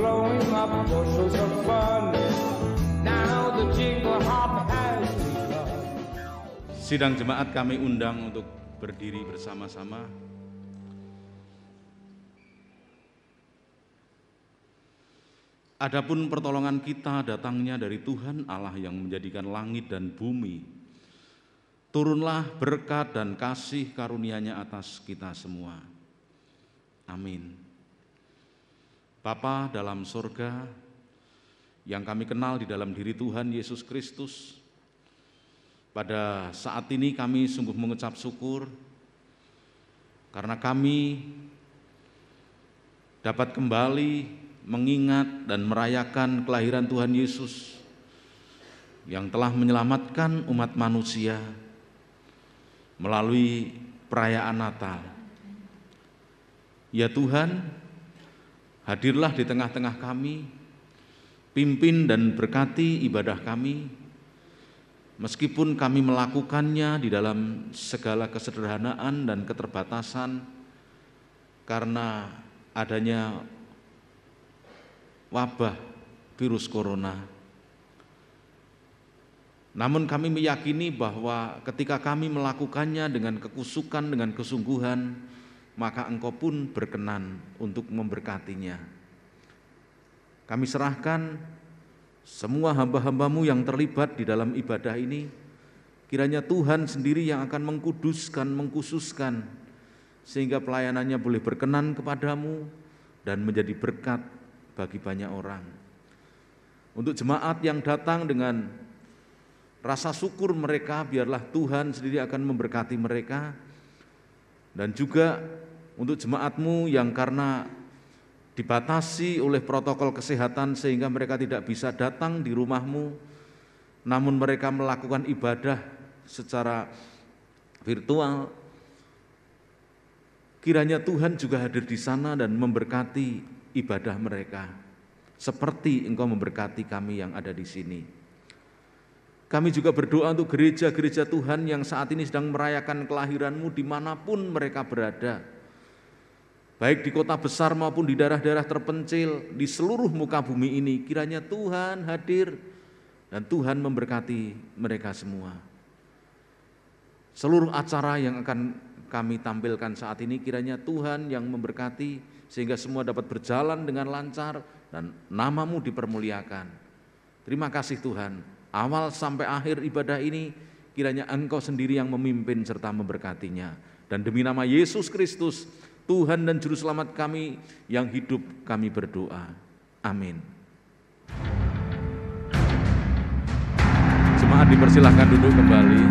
blowing up bushels of fun. Now the jingle hop has begun. Sidang jemaat kami undang untuk berdiri bersama-sama. Adapun pertolongan kita datangnya dari Tuhan Allah yang menjadikan langit dan bumi. Turunlah berkat dan kasih karunia-Nya atas kita semua. Amin. Bapa dalam sorga, yang kami kenal di dalam diri Tuhan Yesus Kristus, pada saat ini kami sungguh mengucap syukur karena kami dapat kembali mengingat dan merayakan kelahiran Tuhan Yesus yang telah menyelamatkan umat manusia melalui perayaan Natal. Ya Tuhan, hadirlah di tengah-tengah kami, pimpin dan berkati ibadah kami, meskipun kami melakukannya di dalam segala kesederhanaan dan keterbatasan karena adanya wabah virus corona. Namun kami meyakini bahwa ketika kami melakukannya dengan kekusukan, dengan kesungguhan, maka Engkau pun berkenan untuk memberkatinya. Kami serahkan semua hamba-hamba-Mu yang terlibat di dalam ibadah ini, kiranya Tuhan sendiri yang akan mengkuduskan, mengkhususkan, sehingga pelayanannya boleh berkenan kepadamu dan menjadi berkat bagi banyak orang. Untuk jemaat yang datang dengan rasa syukur mereka, biarlah Tuhan sendiri akan memberkati mereka. Dan juga untuk jemaat-Mu yang karena dibatasi oleh protokol kesehatan sehingga mereka tidak bisa datang di rumah-Mu, namun mereka melakukan ibadah secara virtual. Kiranya Tuhan juga hadir di sana dan memberkati ibadah mereka, seperti Engkau memberkati kami yang ada di sini. Kami juga berdoa untuk gereja-gereja Tuhan yang saat ini sedang merayakan kelahiran-Mu dimanapun mereka berada, baik di kota besar maupun di daerah-daerah terpencil, di seluruh muka bumi ini. Kiranya Tuhan hadir dan Tuhan memberkati mereka semua. Seluruh acara yang akan kami tampilkan saat ini, kiranya Tuhan yang memberkati, sehingga semua dapat berjalan dengan lancar dan nama-Mu dipermuliakan. Terima kasih Tuhan, awal sampai akhir ibadah ini kiranya Engkau sendiri yang memimpin serta memberkatinya. Dan demi nama Yesus Kristus, Tuhan dan Juru Selamat kami yang hidup, kami berdoa. Amin. Jemaat dipersilahkan duduk kembali.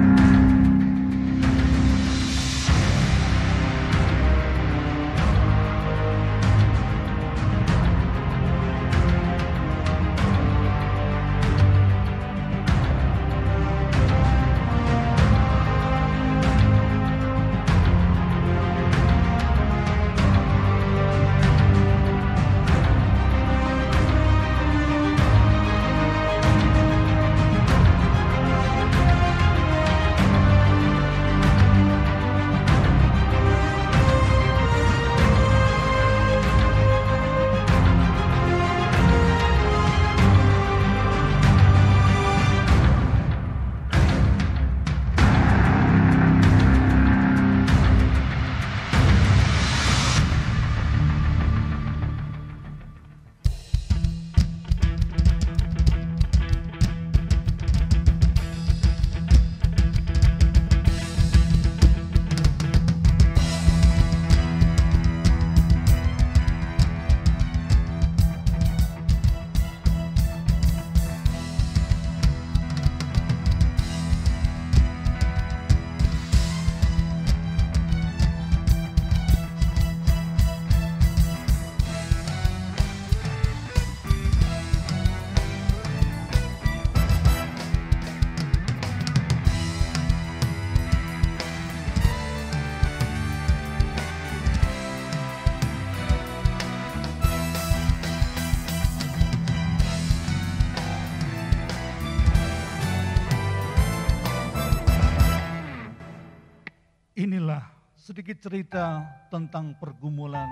Inilah sedikit cerita tentang pergumulan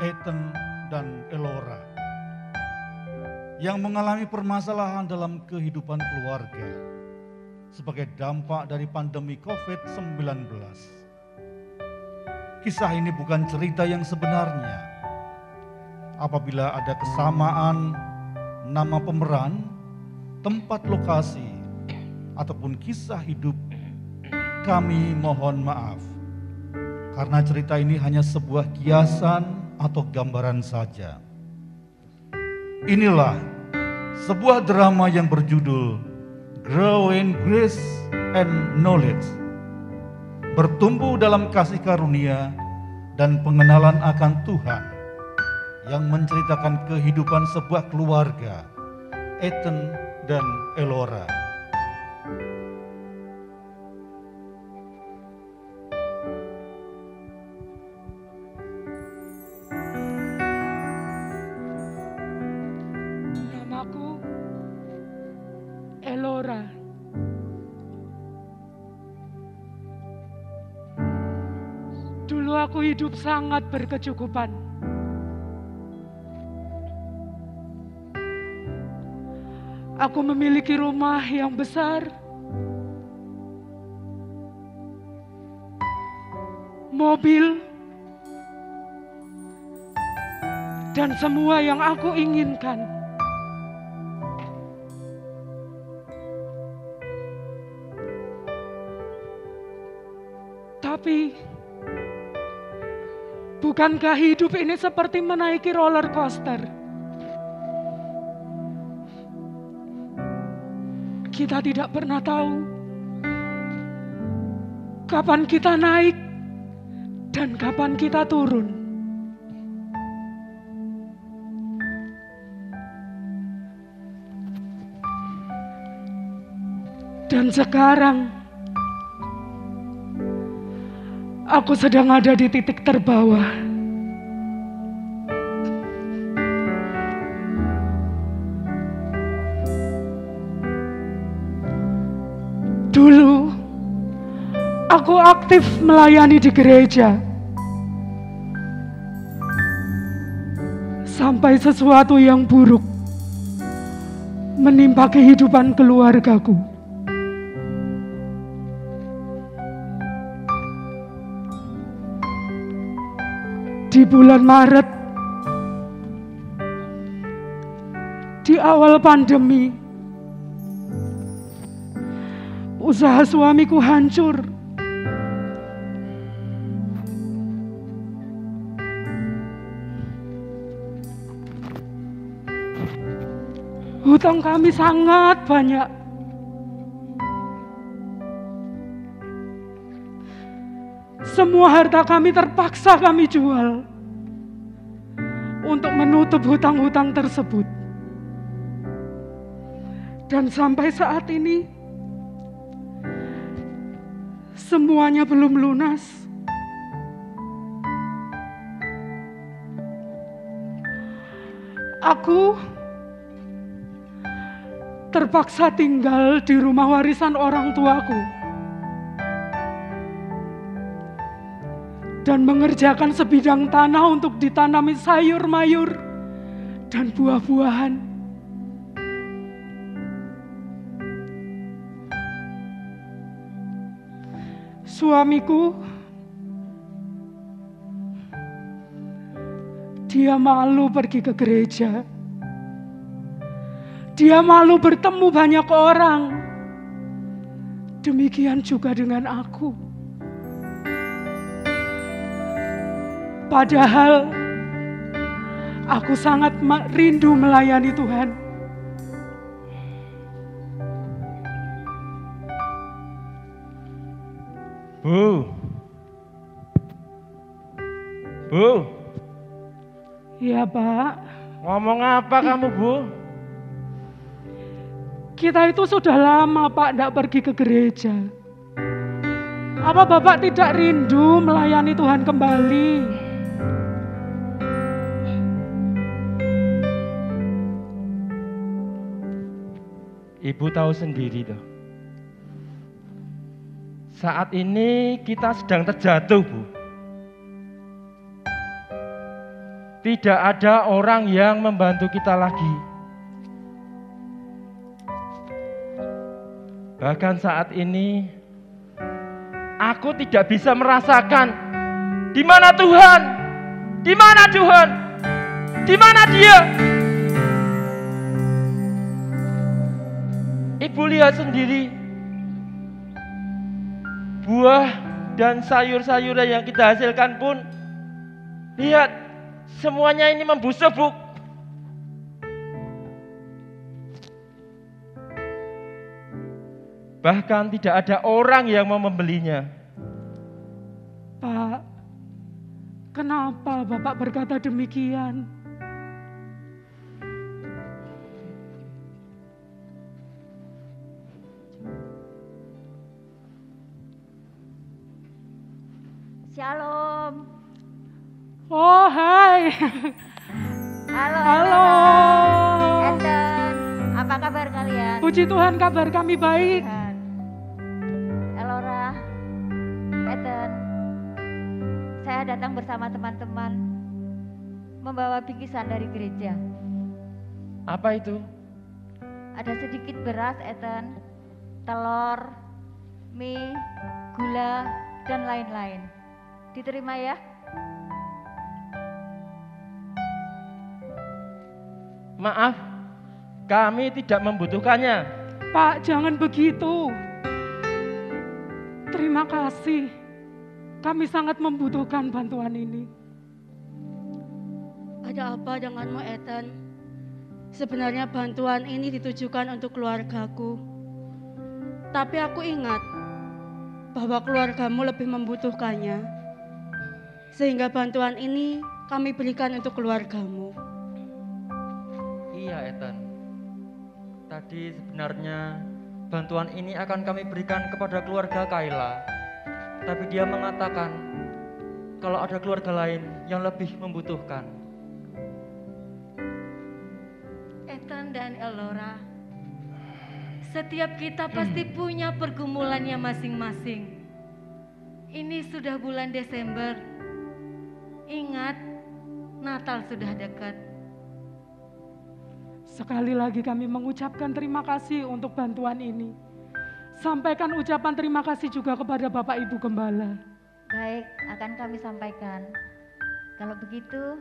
Ethan dan Elora. yang mengalami permasalahan dalam kehidupan keluarga sebagai dampak dari pandemi COVID-19. Kisah ini bukan cerita yang sebenarnya. Apabila ada kesamaan nama pemeran, tempat lokasi, ataupun kisah hidup, kami mohon maaf. Karena cerita ini hanya sebuah kiasan atau gambaran saja. Inilah sebuah drama yang berjudul Grow in Grace and Knowledge. Bertumbuh dalam kasih karunia dan pengenalan akan Tuhan yang menceritakan kehidupan sebuah keluarga, Ethan dan Elora. Namaku Elora. Dulu aku hidup sangat berkecukupan. Aku memiliki rumah yang besar, mobil, dan semua yang aku inginkan. Tapi, bukankah hidup ini seperti menaiki roller coaster? Kita tidak pernah tahu kapan kita naik dan kapan kita turun. Dan sekarang aku sedang ada di titik terbawah. Dulu, aku aktif melayani di gereja. Sampai sesuatu yang buruk menimpa kehidupan keluargaku. Di bulan Maret, di awal pandemi, usaha suamiku hancur. Hutang kami sangat banyak. Semua harta kami terpaksa kami jual untuk menutup hutang-hutang tersebut. Dan sampai saat ini, semuanya belum lunas. Aku terpaksa tinggal di rumah warisan orang tuaku dan mengerjakan sebidang tanah untuk ditanami sayur mayur dan buah-buahan. Suamiku, dia malu pergi ke gereja. Dia malu bertemu banyak orang. Demikian juga dengan aku. Padahal aku sangat rindu melayani Tuhan. Bu. Ya, Pak. Ngomong apa kamu, Bu? Kita itu sudah lama, Pak, tidak pergi ke gereja. Apa Bapak tidak rindu melayani Tuhan kembali? Ibu tahu sendiri toh. Saat ini kita sedang terjatuh, Bu. Tidak ada orang yang membantu kita lagi. Bahkan saat ini aku tidak bisa merasakan di mana Tuhan, di mana Tuhan, di mana Dia. Ibu lihat sendiri, buah dan sayur-sayuran yang kita hasilkan pun, lihat, semuanya ini membusuk, Bu. Bahkan tidak ada orang yang mau membelinya. Pak, kenapa Bapak berkata demikian? Shalom. Oh, hai. Halo. Halo. Eden, apa kabar kalian? Puji Tuhan, kabar kami baik. Tuhan. Elora, Eden, saya datang bersama teman-teman membawa bingkisan dari gereja. Apa itu? Ada sedikit beras, Eden, telur, mie, gula, dan lain-lain. Diterima ya? Maaf, kami tidak membutuhkannya. Pak, jangan begitu. Terima kasih. Kami sangat membutuhkan bantuan ini. Ada apa denganmu, Ethan? Sebenarnya bantuan ini ditujukan untuk keluargaku. Tapi aku ingat bahwa keluargamu lebih membutuhkannya. Sehingga bantuan ini kami berikan untuk keluargamu. Iya, Ethan. Tadi sebenarnya bantuan ini akan kami berikan kepada keluarga Kayla. Tapi dia mengatakan kalau ada keluarga lain yang lebih membutuhkan. Ethan dan Elora, setiap kita pasti punya pergumulannya masing-masing. Ini sudah bulan Desember. Ingat, Natal sudah dekat. Sekali lagi kami mengucapkan terima kasih untuk bantuan ini. Sampaikan ucapan terima kasih juga kepada Bapak Ibu Gembala. Baik, akan kami sampaikan. Kalau begitu,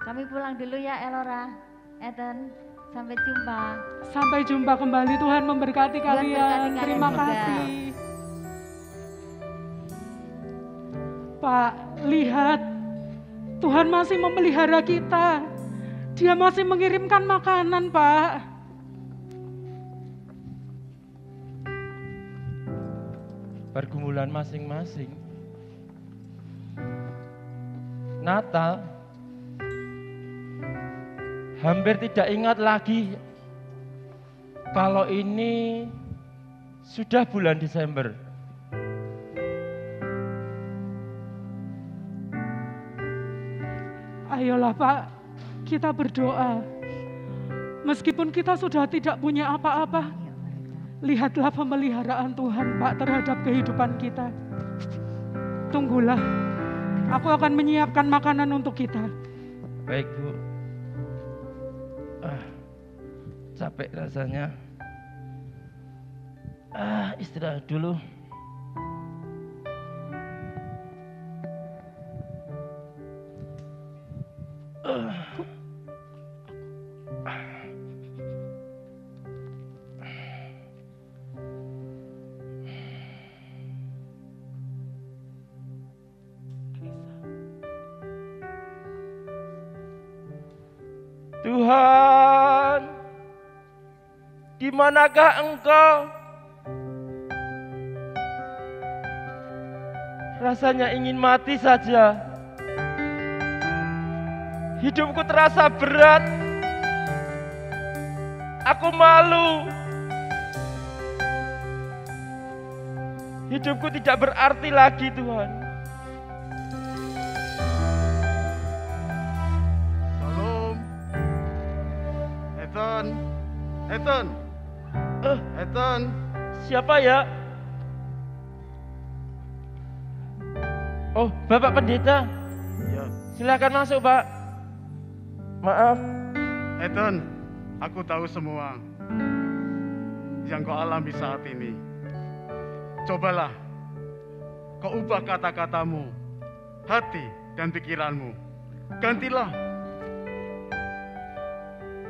kami pulang dulu ya, Elora. Eden, sampai jumpa. Sampai jumpa kembali, Tuhan memberkati Tuhan kalian. berkati kalian Terima juga. kasih. Pak, lihat, Tuhan masih memelihara kita. Dia masih mengirimkan makanan, Pak. Pergumulan masing-masing. Natal, hampir tidak ingat lagi kalau ini sudah bulan Desember. Ayolah Pak, kita berdoa. Meskipun kita sudah tidak punya apa-apa, lihatlah pemeliharaan Tuhan Pak terhadap kehidupan kita. Tunggulah, aku akan menyiapkan makanan untuk kita. Baik, Bu. Capek rasanya. Istirahat dulu. Tuhan, di manakah Engkau? Rasanya ingin mati saja. Hidupku terasa berat. Aku malu. Hidupku tidak berarti lagi, Tuhan. Shalom. Ethan. Ethan. Siapa ya? Oh, Bapak Pendeta. Ya. Silakan masuk, Pak. Maaf. Ethan, aku tahu semua yang kau alami saat ini. Cobalah kau ubah kata-katamu, hati dan pikiranmu. Gantilah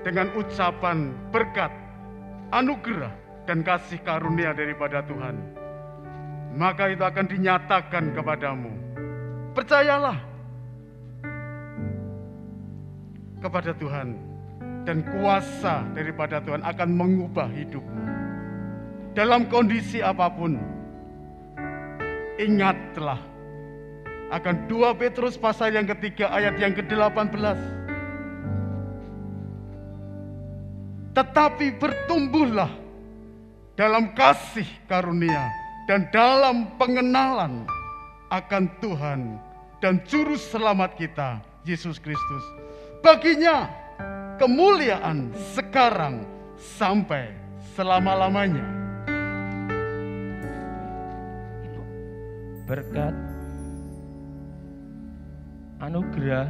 dengan ucapan berkat, anugerah, dan kasih karunia daripada Tuhan. Maka itu akan dinyatakan kepadamu. Percayalah kepada Tuhan, dan kuasa daripada Tuhan akan mengubah hidupmu. Dalam kondisi apapun, ingatlah akan 2 Petrus pasal yang ketiga ayat yang ke-18. Tetapi bertumbuhlah dalam kasih karunia dan dalam pengenalan akan Tuhan dan Juru Selamat kita, Yesus Kristus. Baginya kemuliaan sekarang sampai selama-lamanya. Berkat, anugerah,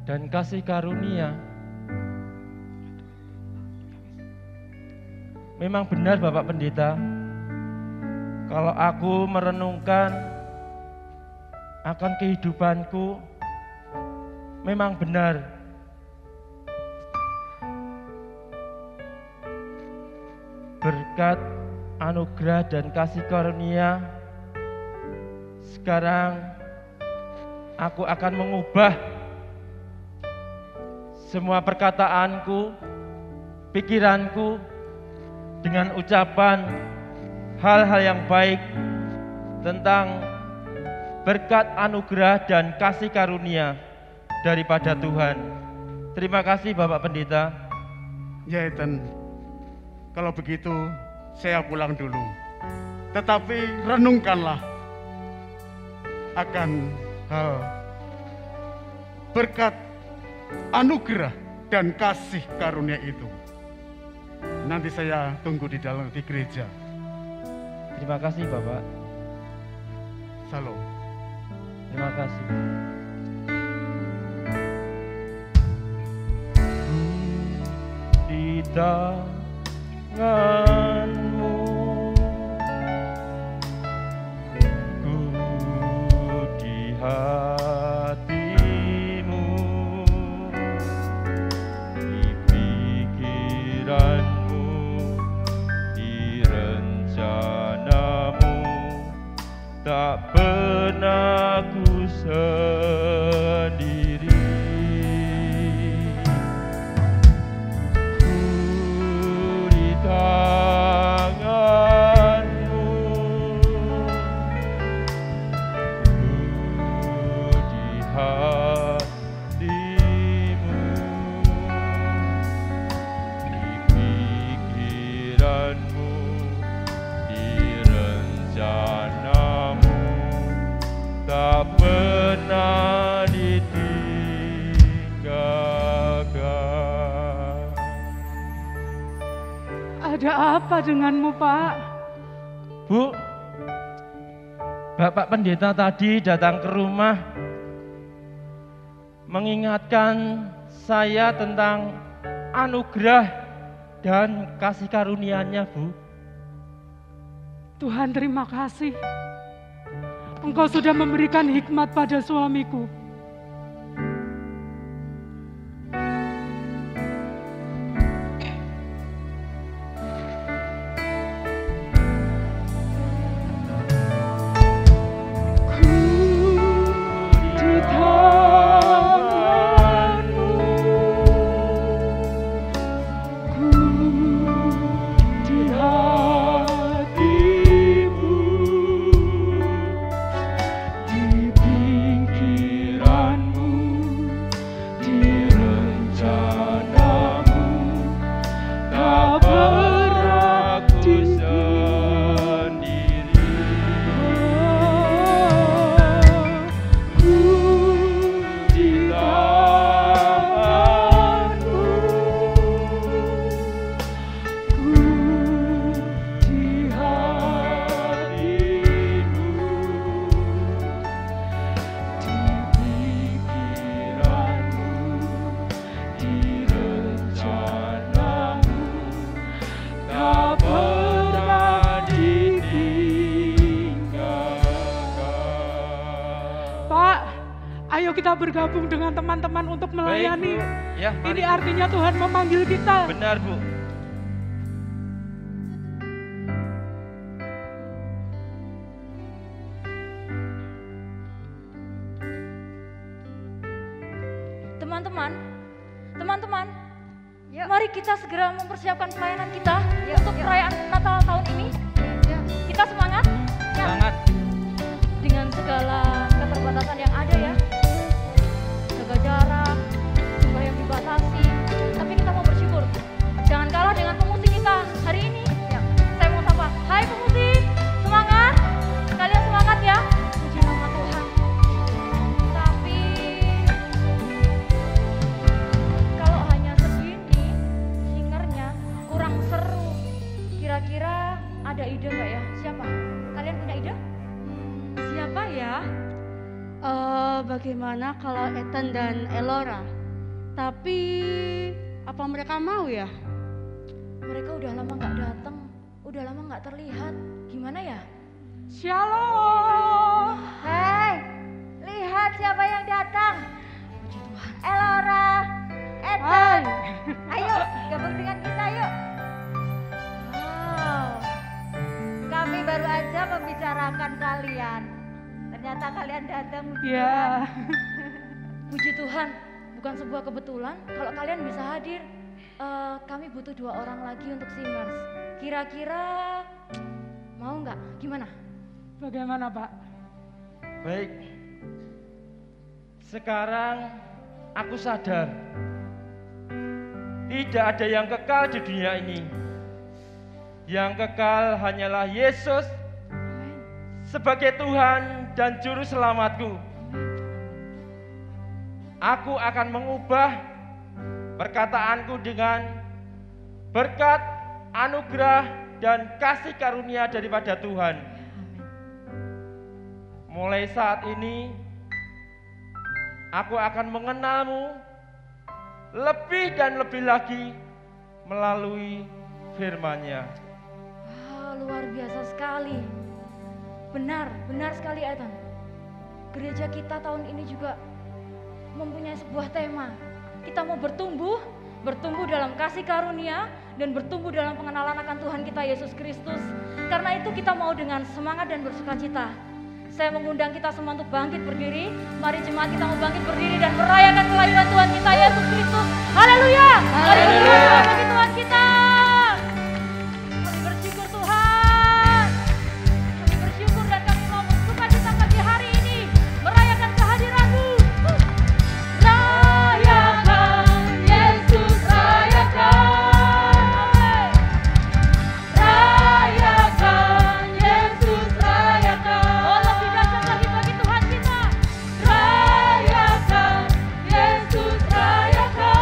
dan kasih karunia. Memang benar Bapak Pendeta, kalau aku merenungkan akan kehidupanku, memang benar berkat, anugerah, dan kasih karunia. Sekarang aku akan mengubah semua perkataanku, pikiranku dengan ucapan hal-hal yang baik tentang berkat, anugerah, dan kasih karunia daripada Tuhan. Terima kasih Bapak Pendeta. Ya Ethan, kalau begitu saya pulang dulu. Tetapi renungkanlah akan hal berkat, anugerah, dan kasih karunia itu. Nanti saya tunggu di dalam di gereja. Terima kasih Bapak. Salam. Terima kasih. Di tanganmu ku di hatimu, di pikiranmu, di rencanamu, tak pernah ku sendiri. Tanganmu, di hatimu, di pikiranmu, di rencanamu, tak pernah ditinggalkan. Ada apa denganmu, Pak? Bu, Bapak Pendeta tadi datang ke rumah mengingatkan saya tentang anugerah dan kasih karunia-Nya, Bu. Tuhan terima kasih. Engkau sudah memberikan hikmat pada suamiku. Di Ayo kita bergabung dengan teman-teman untuk melayani. Baik, Bu. Ya, mari, Ini Bu. artinya Tuhan memanggil kita. Benar, Bu. Teman-teman, mari kita segera mempersiapkan pelayanan kita untuk perayaan Natal tahun ini. Kita semangat? Semangat. Dengan segala keterbatasan yang ada ya, jaga jarak, jumlah yang dibatasi, tapi kita mau bersyukur. Jangan kalah dengan pemusik kita hari ini. Saya mau sapa, hai pemusik, semangat, kalian semangat ya, puji nama Tuhan. Tapi kalau hanya segini singernya kurang seru. Kira-kira ada ide nggak ya? Siapa? Kalian punya ide? Siapa ya? Bagaimana kalau Ethan dan Elora? Tapi apa mereka mau ya? Mereka udah lama nggak datang, udah lama nggak terlihat. Gimana ya? Shalom. Hei, lihat siapa yang datang. Puji Tuhan. Elora, Ethan. Ayo, gabung dengan kita yuk. Wow, kami baru aja membicarakan kalian. Ternyata kalian datang. Ya. Puji Tuhan, bukan sebuah kebetulan kalau kalian bisa hadir. Kami butuh 2 orang lagi untuk singers. Kira-kira mau nggak? Gimana? Bagaimana, Pak? Baik. Sekarang aku sadar tidak ada yang kekal di dunia ini. Yang kekal hanyalah Yesus sebagai Tuhan dan Juru Selamatku. Aku akan mengubah perkataanku dengan berkat, anugerah, dan kasih karunia daripada Tuhan. Mulai saat ini, aku akan mengenalmu lebih dan lebih lagi melalui firman-Nya. Wah, luar biasa sekali. Benar sekali Ethan. Gereja kita tahun ini juga mempunyai sebuah tema. Kita mau bertumbuh dalam kasih karunia dan bertumbuh dalam pengenalan akan Tuhan kita Yesus Kristus. Karena itu kita mau dengan semangat dan bersukacita. Saya mengundang kita semua untuk bangkit berdiri. Mari jemaat kita mau bangkit berdiri dan merayakan kelahiran Tuhan kita Yesus Kristus. Haleluya! Mari berdoa bagi Tuhan kita. Kami bersyukur Tuhan. Kami bersyukur dan kami mau bersukacita pagi hari ini merayakan kehadiran-Mu. Rayakan Yesus, rayakan. Rayakan Yesus, rayakan. Oh, lebih dahsyat lagi bagi Tuhan kita. Rayakan Yesus, rayakan.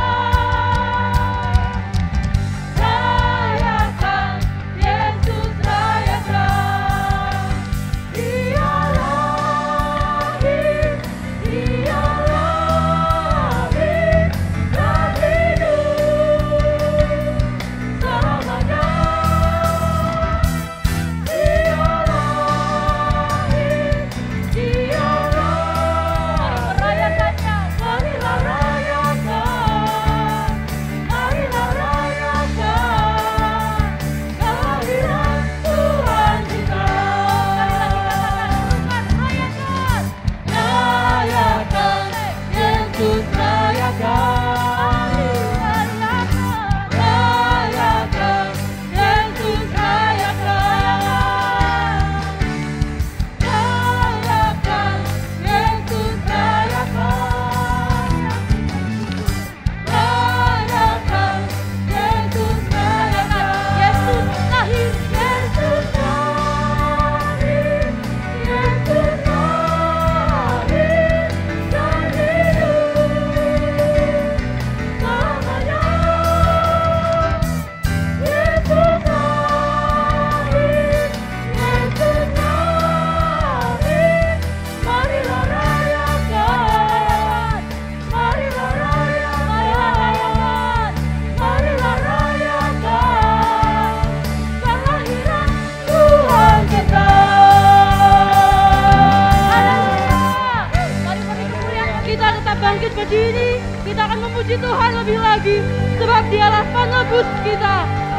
bangkit berdiri, kita akan memuji Tuhan lebih lagi, sebab Dialah penebus kita.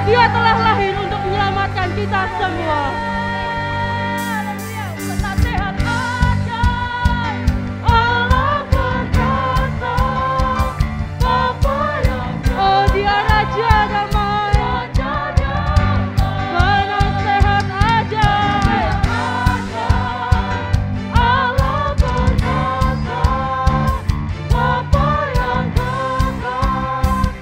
Dia telah lahir untuk menyelamatkan kita semua. Oh, Dia Raja damai, penasehat ajaib, Allah perkasa, Bapa yang kekal,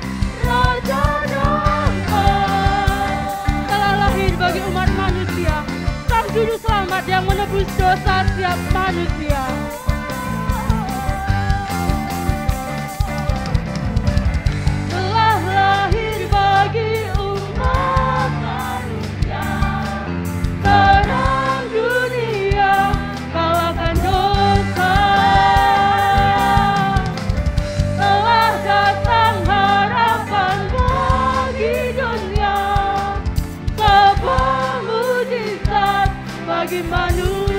Raja damai. Telah lahir bagi umat manusia, Sang Juru Selamat yang menebus dosa setiap manusia. Telah lahir bagi umat manusia, terang dunia, kalahkan dosa. Telah datang harapan bagi dunia, sebuah mujizat bagi manusia.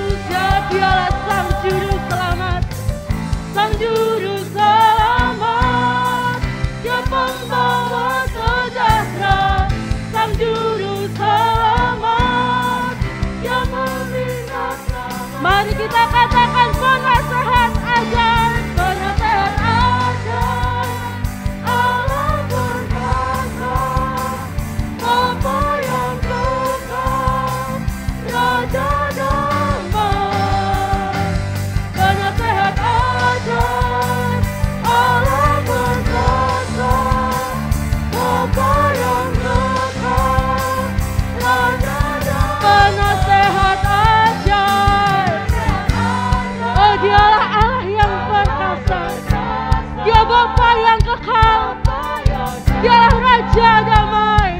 Dialah Sang Juru Selamat, Sang Juru Selamat, Dia pembawa sejahtera, Sang Juru Selamat, Dia membina selamat. Mari kita katakan penasehat ajaib, penasehat ajaib, Allah perkasa, Bapa yang kekal, Raja damai. Penasehat ajaib, Allah perkasa, Bapa yang kekal, Raja damai. Penasehat ajaib, oh Dialah Allah yang perkasa, Dia Bapa yang kekal, Dialah Raja damai.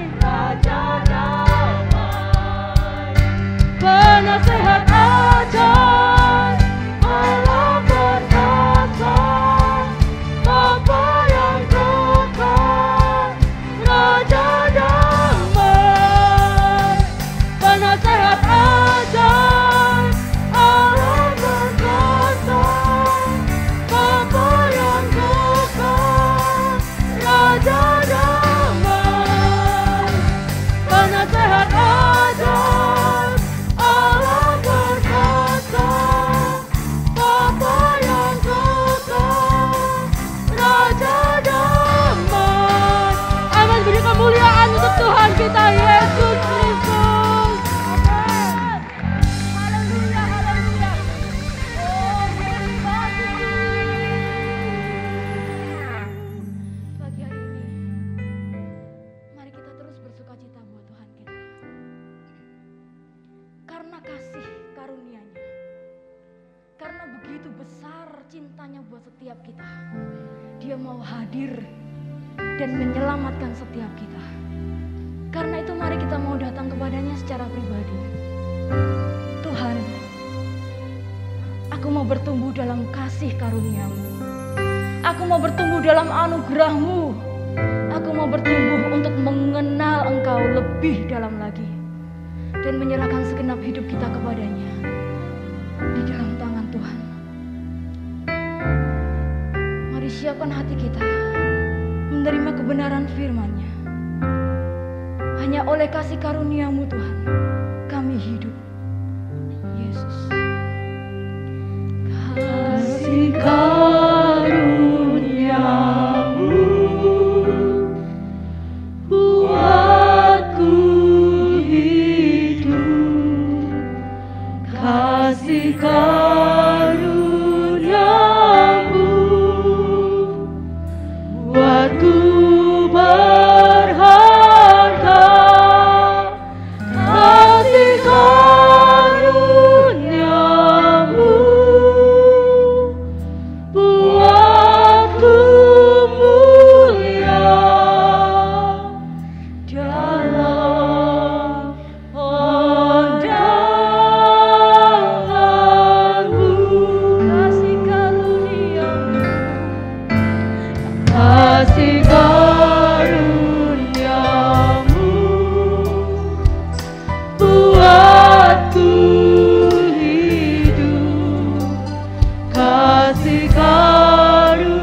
Penasehat ajaib, Allah perkasa, Bapa yang kekal, Raja damai. Penasehat ajaib, Allah perkasa, Bapa yang kekal, Raja damai. Penasehat ajaib, Allah perkasa, Bapa yang kekal, Raja damai. Amin. Beri kemuliaan untuk Tuhan kita Yesus Kristus. Amin. Haleluya, haleluya. Oh, terima kasih. Pagi hari ini, mari kita terus bersukacita buat Tuhan kita. Karena kasih karunia-Nya, karena begitu besar cintanya buat setiap kita, Dia mau hadir dan menyelamatkan setiap kita. Karena itu mari kita mau datang kepadanya secara pribadi. Tuhan, aku mau bertumbuh dalam kasih karunia-Mu. Aku mau bertumbuh dalam anugerah-Mu. Aku mau bertumbuh untuk mengenal Engkau lebih dalam lagi, dan menyerahkan segenap hidup kita kepadanya di dalam tangan Tuhan. Mari siapkan hati kita menerima kebenaran firman-Nya. Hanya oleh kasih karunia-Mu Tuhan, kami hidup. Yesus. Kasih karunia-Mu buatku hidup. Kasih karunia-Mu buatku berharga. Kasih karunia-Mu buatku mulia dalam pandangan-Mu. Kasih karunia-Mu, kasih karunia-Mu buatku hidup. Kasih karunia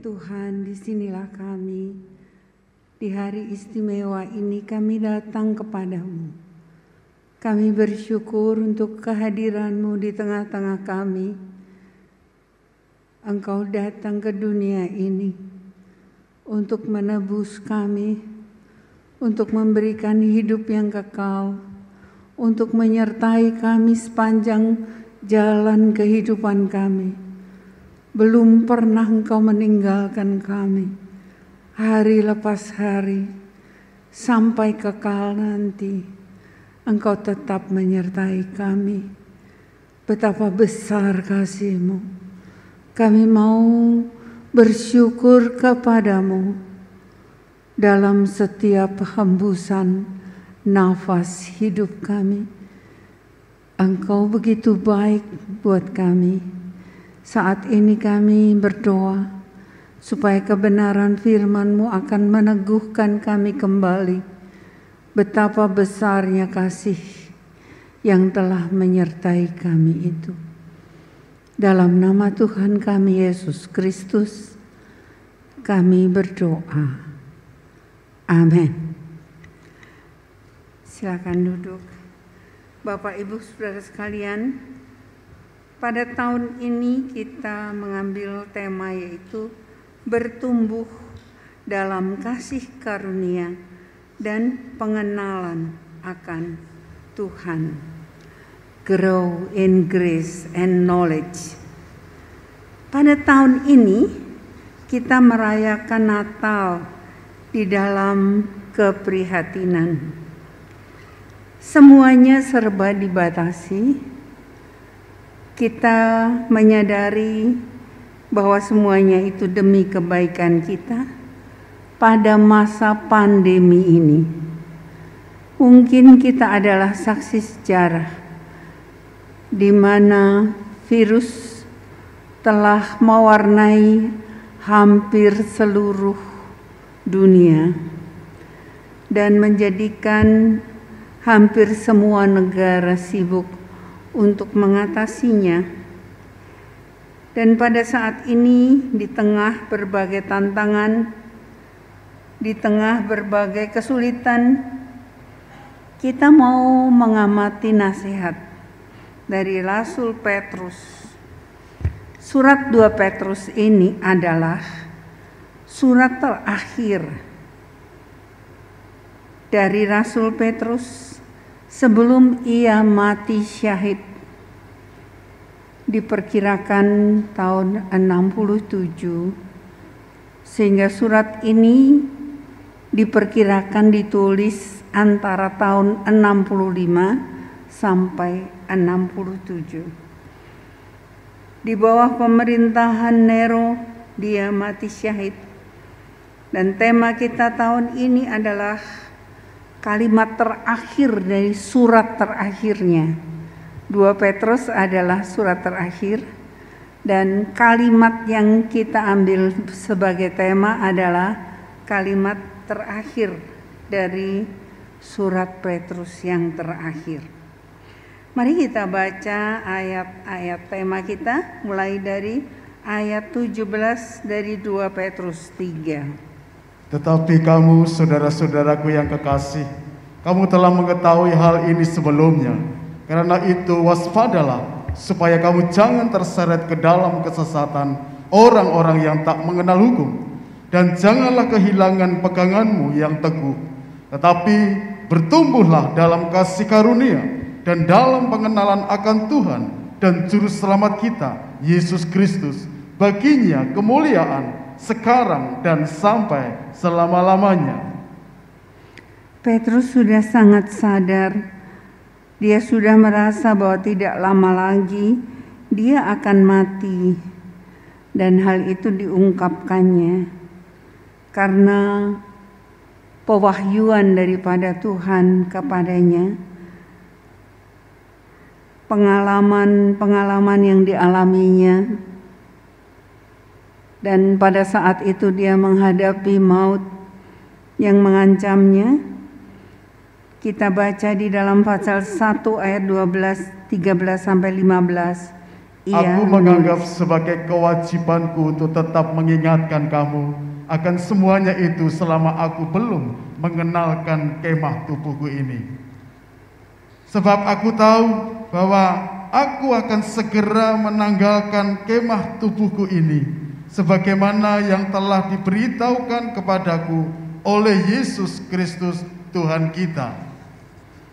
Tuhan, disinilah kami. Di hari istimewa ini kami datang kepadamu. Kami bersyukur untuk kehadiran-Mu di tengah-tengah kami. Engkau datang ke dunia ini untuk menebus kami, untuk memberikan hidup yang kekal, untuk menyertai kami sepanjang jalan kehidupan kami. Belum pernah Engkau meninggalkan kami, hari lepas hari, sampai kekal nanti. Engkau tetap menyertai kami. Betapa besar kasih-Mu. Kami mau bersyukur kepadamu dalam setiap hembusan nafas hidup kami. Engkau begitu baik buat kami. Saat ini kami berdoa supaya kebenaran firman-Mu akan meneguhkan kami kembali. Betapa besarnya kasih yang telah menyertai kami itu. Dalam nama Tuhan kami Yesus Kristus, kami berdoa. Amin. Silakan duduk. Bapak, Ibu, Saudara sekalian, pada tahun ini kita mengambil tema yaitu bertumbuh dalam kasih karunia dan pengenalan akan Tuhan. Grow in grace and knowledge. Pada tahun ini kita merayakan Natal di dalam keprihatinan. Semuanya serba dibatasi. Kita menyadari bahwa semuanya itu demi kebaikan kita pada masa pandemi ini. Mungkin kita adalah saksi sejarah di mana virus telah mewarnai hampir seluruh dunia dan menjadikan hampir semua negara sibuk untuk mengatasinya. Dan pada saat ini, di tengah berbagai tantangan, di tengah berbagai kesulitan, kita mau mengamati nasihat dari Rasul Petrus. Surat 2 Petrus ini adalah surat terakhir dari Rasul Petrus sebelum ia mati syahid. Diperkirakan tahun 67, sehingga surat ini diperkirakan ditulis antara tahun 65 sampai 67. Di bawah pemerintahan Nero, dia mati syahid. Dan tema kita tahun ini adalah kalimat terakhir dari surat terakhirnya. 2 Petrus adalah surat terakhir, dan kalimat yang kita ambil sebagai tema adalah kalimat terakhir dari surat Petrus yang terakhir. Mari kita baca ayat-ayat tema kita, mulai dari ayat 17 dari 2 Petrus 3. Tetapi kamu, saudara-saudaraku yang kekasih, kamu telah mengetahui hal ini sebelumnya. Karena itu waspadalah, supaya kamu jangan terseret ke dalam kesesatan orang-orang yang tak mengenal hukum. Dan janganlah kehilangan peganganmu yang teguh, tetapi bertumbuhlah dalam kasih karunia dan dalam pengenalan akan Tuhan dan Juru Selamat kita, Yesus Kristus. Baginya kemuliaan sekarang dan sampai selama-lamanya. Petrus sudah sangat sadar. Dia sudah merasa bahwa tidak lama lagi dia akan mati. Dan hal itu diungkapkannya karena pewahyuan daripada Tuhan kepadanya. Pengalaman yang dialaminya, dan pada saat itu dia menghadapi maut yang mengancamnya. Kita baca di dalam pasal 1 ayat 12, 13 sampai 15. Aku menganggap sebagai kewajibanku untuk tetap mengingatkan kamu akan semuanya itu selama aku belum mengenalkan kemah tubuhku ini. Sebab aku tahu bahwa aku akan segera menanggalkan kemah tubuhku ini, sebagaimana yang telah diberitahukan kepadaku oleh Yesus Kristus Tuhan kita.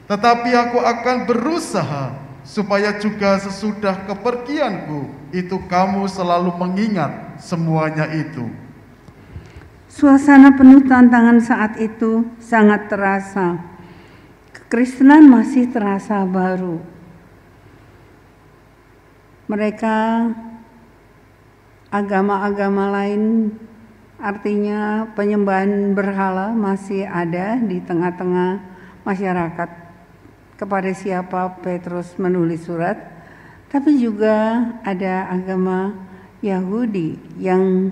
Tetapi aku akan berusaha supaya juga sesudah kepergianku itu kamu selalu mengingat semuanya itu. Suasana penuh tantangan saat itu sangat terasa. Kekristenan masih terasa baru. Mereka agama-agama lain, artinya penyembahan berhala masih ada di tengah-tengah masyarakat. Kepada siapa Petrus menulis surat, tapi juga ada agama Yahudi yang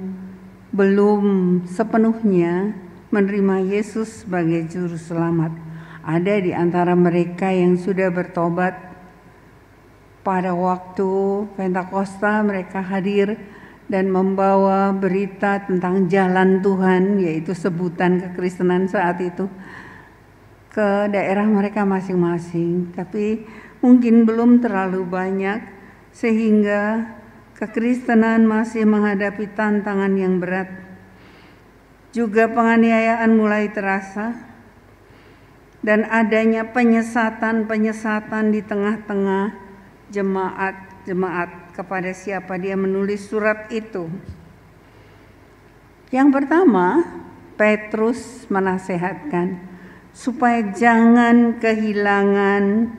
belum sepenuhnya menerima Yesus sebagai juru selamat. Ada di antara mereka yang sudah bertobat. Pada waktu Pentakosta mereka hadir dan membawa berita tentang jalan Tuhan, yaitu sebutan kekristenan saat itu, ke daerah mereka masing-masing, tapi mungkin belum terlalu banyak sehingga kekristenan masih menghadapi tantangan yang berat. Juga penganiayaan mulai terasa dan adanya penyesatan di tengah-tengah jemaat kepada siapa dia menulis surat itu. Yang pertama, Petrus menasehatkan supaya jangan kehilangan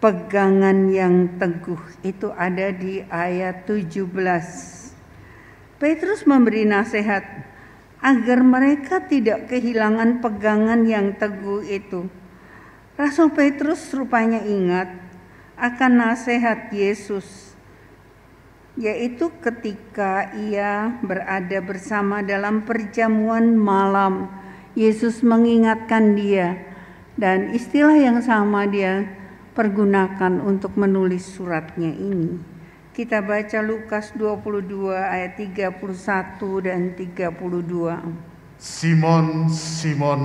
pegangan yang teguh. Itu ada di ayat 17. Petrus memberi nasihat agar mereka tidak kehilangan pegangan yang teguh itu. Rasul Petrus rupanya ingat akan nasihat Yesus, yaitu ketika ia berada bersama dalam perjamuan malam. Yesus mengingatkan dia, dan istilah yang sama dia pergunakan untuk menulis suratnya ini. Kita baca Lukas 22 ayat 31 dan 32. Simon, Simon,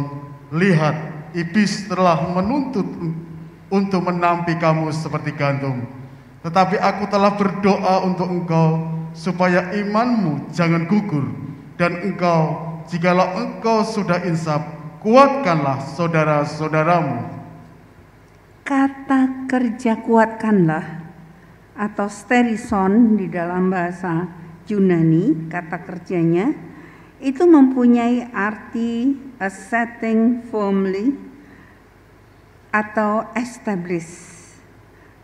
lihat, iblis telah menuntut untuk menampi kamu seperti gandum. Tetapi aku telah berdoa untuk engkau supaya imanmu jangan gugur, dan engkau, jikalau engkau sudah insaf, kuatkanlah saudara-saudaramu. Kata kerja kuatkanlah atau sterison di dalam bahasa Yunani, kata kerjanya itu mempunyai arti a setting firmly atau establish.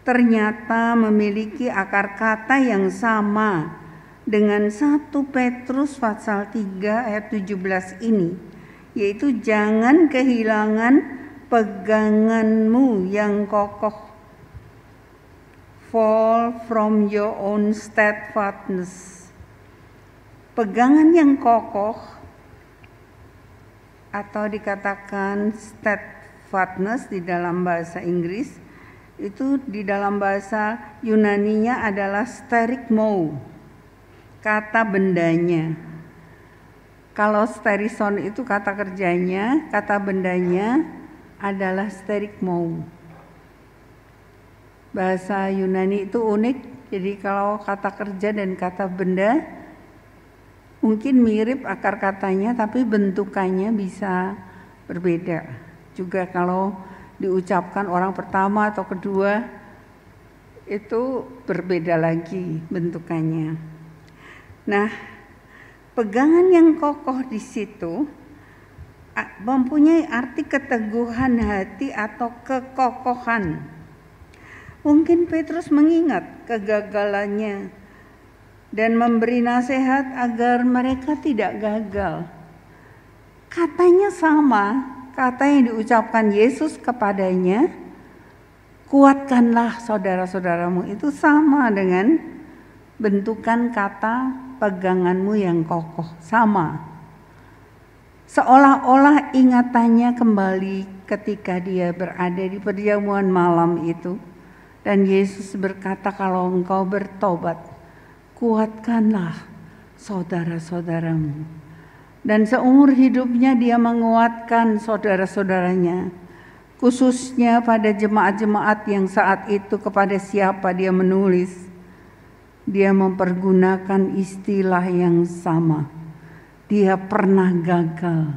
Ternyata memiliki akar kata yang sama dengan 1 Petrus pasal 3 ayat 17 ini, yaitu jangan kehilangan peganganmu yang kokoh. Fall from your own steadfastness. Pegangan yang kokoh atau dikatakan steadfastness di dalam bahasa Inggris, itu di dalam bahasa Yunaninya adalah sterigmou, kata bendanya. Kalau sterison itu kata kerjanya, kata bendanya adalah sterigmou. Bahasa Yunani itu unik, jadi kalau kata kerja dan kata benda mungkin mirip akar katanya, tapi bentukannya bisa berbeda. Juga kalau diucapkan orang pertama atau kedua itu berbeda lagi bentukannya. Nah, pegangan yang kokoh di situ mempunyai arti keteguhan hati atau kekokohan. Mungkin Petrus mengingat kegagalannya dan memberi nasihat agar mereka tidak gagal. Katanya sama, kata yang diucapkan Yesus kepadanya, kuatkanlah saudara-saudaramu, itu sama dengan bentukan kata peganganmu yang kokoh, sama. Seolah-olah ingatannya kembali ketika dia berada di perjamuan malam itu Dan Yesus berkata, kalau engkau bertobat, kuatkanlah saudara-saudaramu. Dan seumur hidupnya dia menguatkan saudara-saudaranya, khususnya pada jemaat-jemaat yang saat itu kepada siapa dia menulis. Dia mempergunakan istilah yang sama. Dia pernah gagal,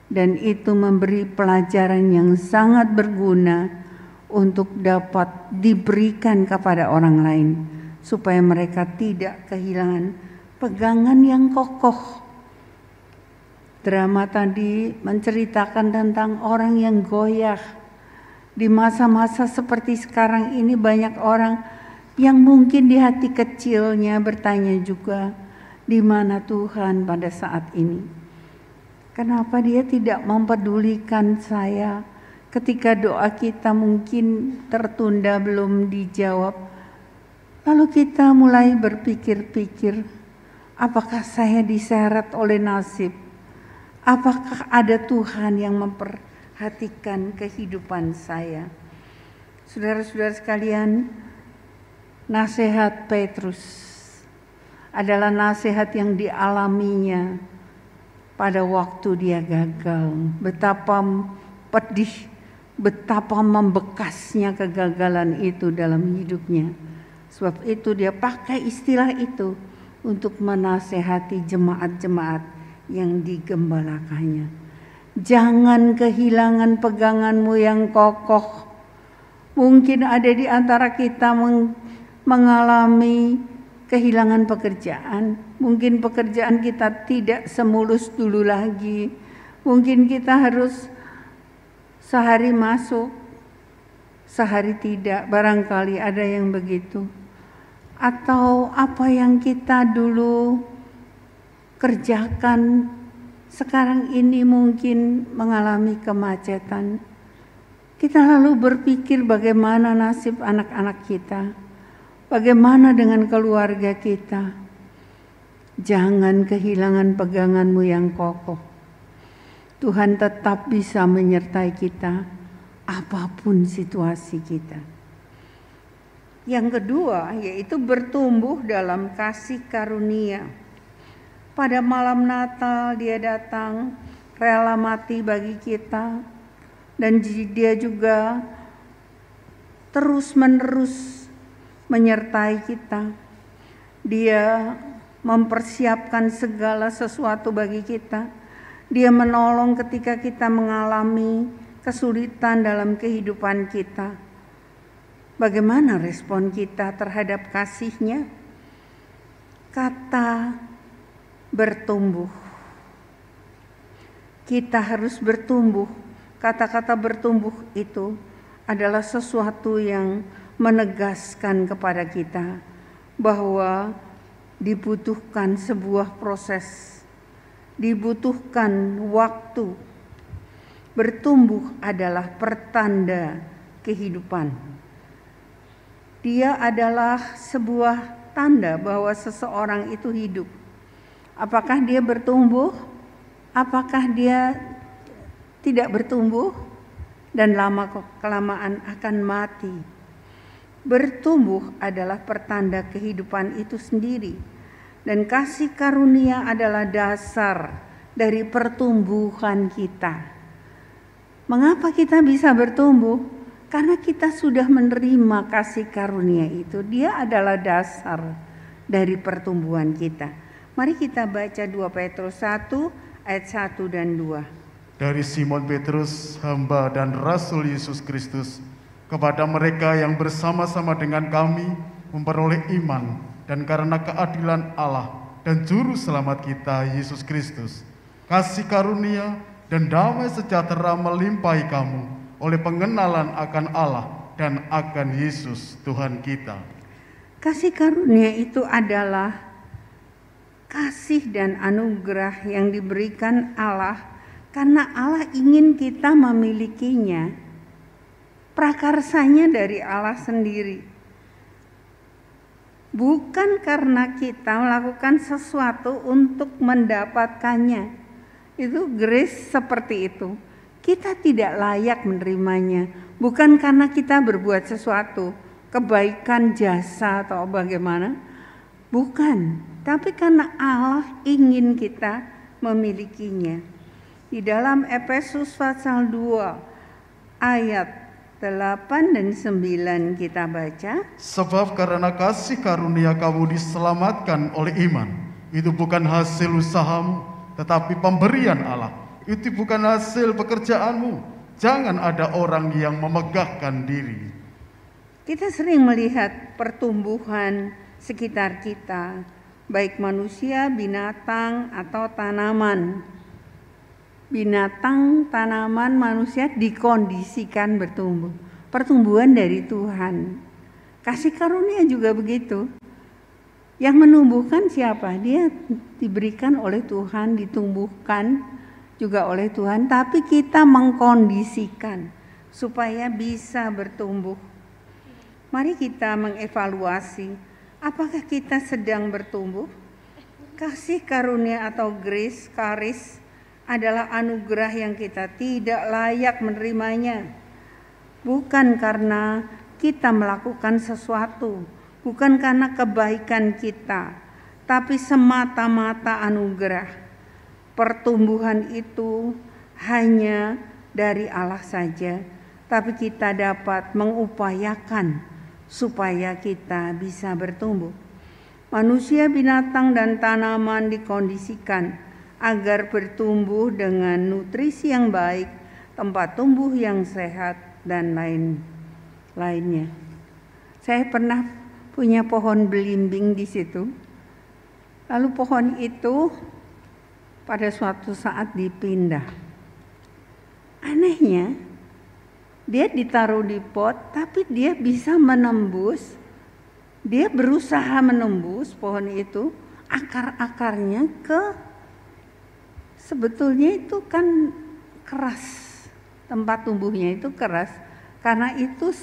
dan itu memberi pelajaran yang sangat berguna untuk dapat diberikan kepada orang lain, supaya mereka tidak kehilangan pegangan yang kokoh. Drama tadi menceritakan tentang orang yang goyah. Di masa-masa seperti sekarang ini banyak orang yang mungkin di hati kecilnya bertanya juga, di mana Tuhan pada saat ini? Kenapa dia tidak mempedulikan saya ketika doa kita mungkin tertunda belum dijawab? Lalu kita mulai berpikir-pikir, apakah saya diseret oleh nasib? Apakah ada Tuhan yang memperhatikan kehidupan saya? Saudara-saudara sekalian, nasihat Petrus adalah nasihat yang dialaminya pada waktu dia gagal. Betapa pedih, betapa membekasnya kegagalan itu dalam hidupnya. Sebab itu dia pakai istilah itu untuk menasehati jemaat-jemaat yang digembalakannya. Jangan kehilangan peganganmu yang kokoh. Mungkin ada di antara kita mengalami kehilangan pekerjaan. Mungkin pekerjaan kita tidak semulus dulu lagi. Mungkin kita harus sehari masuk, sehari tidak. Barangkali ada yang begitu. Atau apa yang kita dulu kerjakan sekarang ini mungkin mengalami kemacetan. Kita lalu berpikir bagaimana nasib anak-anak kita, bagaimana dengan keluarga kita. Jangan kehilangan peganganmu yang kokoh. Tuhan tetap bisa menyertai kita apapun situasi kita. Yang kedua yaitu bertumbuh dalam kasih karunia. Pada malam Natal dia datang rela mati bagi kita, dan dia juga terus-menerus menyertai kita. Dia mempersiapkan segala sesuatu bagi kita. Dia menolong ketika kita mengalami kesulitan dalam kehidupan kita. Bagaimana respon kita terhadap kasih-Nya? Kata bertumbuh. Kita harus bertumbuh. Kata-kata bertumbuh itu adalah sesuatu yang menegaskan kepada kita bahwa dibutuhkan sebuah proses, dibutuhkan waktu. Bertumbuh adalah pertanda kehidupan. Dia adalah sebuah tanda bahwa seseorang itu hidup. Apakah dia bertumbuh? Apakah dia tidak bertumbuh? Dan lama-kelamaan akan mati. Bertumbuh adalah pertanda kehidupan itu sendiri. Dan kasih karunia adalah dasar dari pertumbuhan kita. Mengapa kita bisa bertumbuh? Karena kita sudah menerima kasih karunia itu. Dia adalah dasar dari pertumbuhan kita. Mari kita baca 2 Petrus 1 ayat 1 dan 2. Dari Simon Petrus, hamba dan Rasul Yesus Kristus, kepada mereka yang bersama-sama dengan kami memperoleh iman dan karena keadilan Allah dan Juru Selamat kita Yesus Kristus, kasih karunia dan damai sejahtera melimpahi kamu oleh pengenalan akan Allah dan akan Yesus Tuhan kita. Kasih karunia itu adalah kasih dan anugerah yang diberikan Allah karena Allah ingin kita memilikinya. Prakarsanya dari Allah sendiri. Bukan karena kita melakukan sesuatu untuk mendapatkannya. Itu grace seperti itu. Kita tidak layak menerimanya. Bukan karena kita berbuat sesuatu. kebaikan jasa atau bagaimana. Bukan, tapi karena Allah ingin kita memilikinya. Di dalam Efesus pasal 2 ayat 8 dan 9 kita baca. Sebab karena kasih karunia kamu diselamatkan oleh iman. Itu bukan hasil usahamu, tetapi pemberian Allah. Itu bukan hasil pekerjaanmu. Jangan ada orang yang memegahkan diri. Kita sering melihat pertumbuhan sekitar kita, baik manusia, binatang, atau tanaman. Binatang, tanaman, manusia dikondisikan bertumbuh. Pertumbuhan dari Tuhan. Kasih karunia juga begitu. Yang menumbuhkan siapa? Dia diberikan oleh Tuhan, ditumbuhkan juga oleh Tuhan, tapi kita mengkondisikan supaya bisa bertumbuh. Mari kita mengevaluasi. Apakah kita sedang bertumbuh? Kasih karunia atau grace, karis adalah anugerah yang kita tidak layak menerimanya. Bukan karena kita melakukan sesuatu, bukan karena kebaikan kita, tapi semata-mata anugerah. Pertumbuhan itu hanya dari Allah saja, tapi kita dapat mengupayakan supaya kita bisa bertumbuh. Manusia, binatang, dan tanaman dikondisikan agar bertumbuh dengan nutrisi yang baik, tempat tumbuh yang sehat, dan lainnya. Saya pernah punya pohon belimbing di situ. Lalu pohon itu pada suatu saat dipindah. Anehnya, dia ditaruh di pot, tapi dia bisa menembus. Dia berusaha menembus pohon itu, akar-akarnya sebetulnya itu kan keras. Tempat tumbuhnya itu keras. Karena itu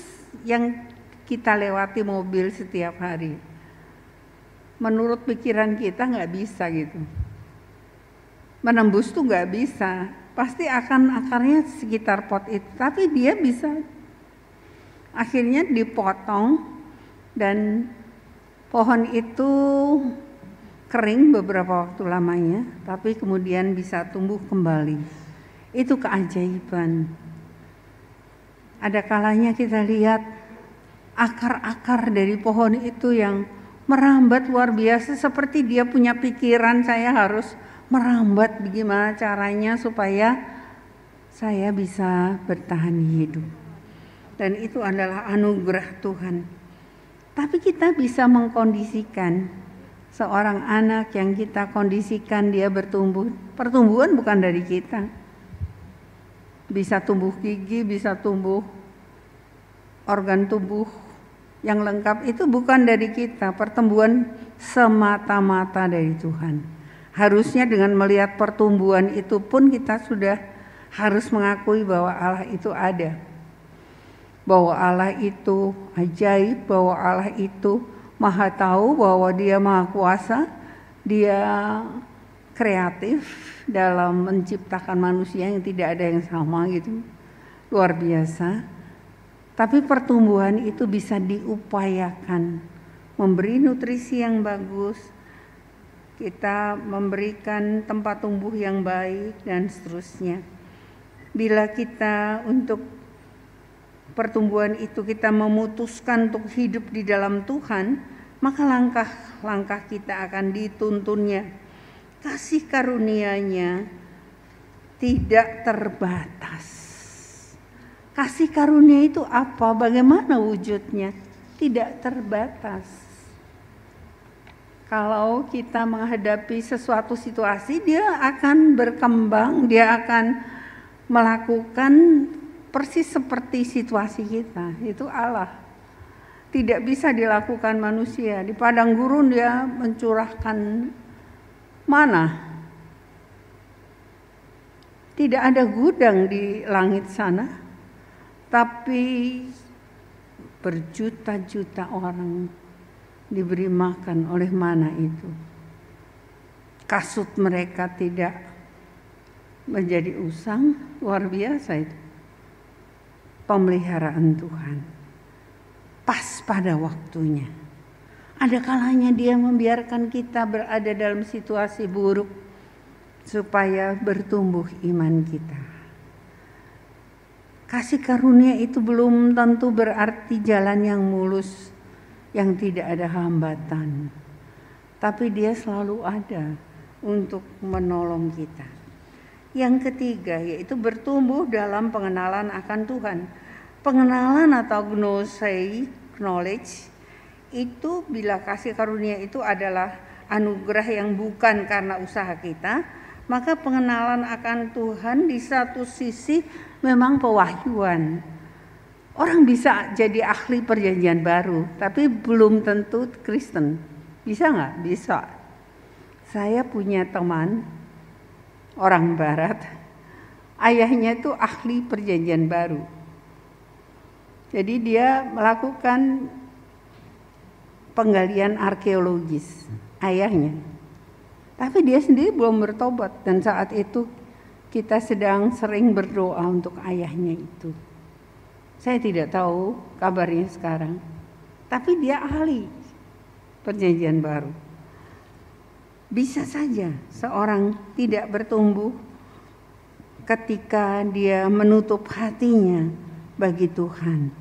yang kita lewati mobil setiap hari. Menurut pikiran kita nggak bisa gitu. Menembus tuh nggak bisa. Pasti akan akarnya sekitar pot itu, tapi dia bisa. Akhirnya dipotong dan pohon itu kering beberapa waktu lamanya, tapi kemudian bisa tumbuh kembali. Itu keajaiban. Ada kalanya kita lihat akar-akar dari pohon itu yang merambat luar biasa, seperti dia punya pikiran, saya harus merambat bagaimana caranya supaya saya bisa bertahan hidup. Dan itu adalah anugerah Tuhan. Tapi kita bisa mengkondisikan seorang anak yang kita kondisikan dia bertumbuh. Pertumbuhan bukan dari kita. Bisa tumbuh gigi, bisa tumbuh organ tubuh yang lengkap, itu bukan dari kita. Pertumbuhan semata-mata dari Tuhan. Harusnya dengan melihat pertumbuhan itu pun kita sudah harus mengakui bahwa Allah itu ada. Bahwa Allah itu ajaib, bahwa Allah itu maha tahu, bahwa dia maha kuasa, dia kreatif dalam menciptakan manusia yang tidak ada yang sama gitu. Luar biasa. Tapi pertumbuhan itu bisa diupayakan. Memberi nutrisi yang bagus, kita memberikan tempat tumbuh yang baik, dan seterusnya. Bila kita untuk pertumbuhan itu kita memutuskan untuk hidup di dalam Tuhan, maka langkah-langkah kita akan dituntunnya. Kasih karunia-Nya tidak terbatas. Kasih karunia itu apa? Bagaimana wujudnya? Tidak terbatas. Kalau kita menghadapi sesuatu situasi, dia akan berkembang, dia akan melakukan persis seperti situasi kita. Itu Allah. Tidak bisa dilakukan manusia. Di padang gurun dia mencurahkan mana? Tidak ada gudang di langit sana, tapi berjuta-juta orang diberi makan oleh mana itu. Kasut mereka tidak menjadi usang, luar biasa itu. Pemeliharaan Tuhan. Pas pada waktunya. Ada kalanya Dia membiarkan kita berada dalam situasi buruk supaya bertumbuh iman kita. Kasih karunia itu belum tentu berarti jalan yang mulus, yang tidak ada hambatan. Tapi Dia selalu ada untuk menolong kita. Yang ketiga yaitu bertumbuh dalam pengenalan akan Tuhan. Pengenalan atau gnosei, knowledge, itu bila kasih karunia itu adalah anugerah yang bukan karena usaha kita, maka pengenalan akan Tuhan di satu sisi memang pewahyuan. Orang bisa jadi ahli perjanjian baru, tapi belum tentu Kristen. Bisa nggak? Bisa. Saya punya teman orang Barat, ayahnya itu ahli perjanjian baru. Jadi dia melakukan penggalian arkeologis, ayahnya. Tapi dia sendiri belum bertobat, dan saat itu kita sedang sering berdoa untuk ayahnya itu. Saya tidak tahu kabarnya sekarang, tapi dia ahli perjanjian baru. Bisa saja seorang tidak bertumbuh ketika dia menutup hatinya bagi Tuhan.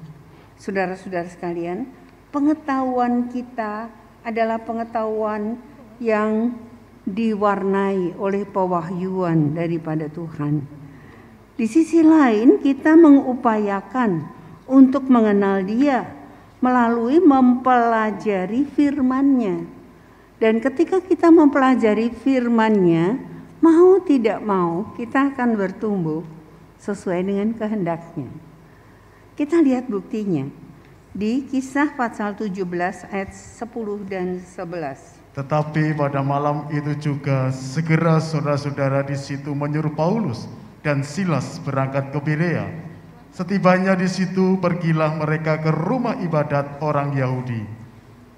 Saudara-saudara sekalian, pengetahuan kita adalah pengetahuan yang diwarnai oleh pewahyuan daripada Tuhan. Di sisi lain, kita mengupayakan untuk mengenal Dia melalui mempelajari firman-Nya. Dan ketika kita mempelajari firman-Nya, mau tidak mau kita akan bertumbuh sesuai dengan kehendak-Nya. Kita lihat buktinya di Kisah pasal 17 ayat 10 dan 11. Tetapi pada malam itu juga segera saudara-saudara di situ menyuruh Paulus dan Silas berangkat ke Berea. Setibanya di situ pergilah mereka ke rumah ibadat orang Yahudi.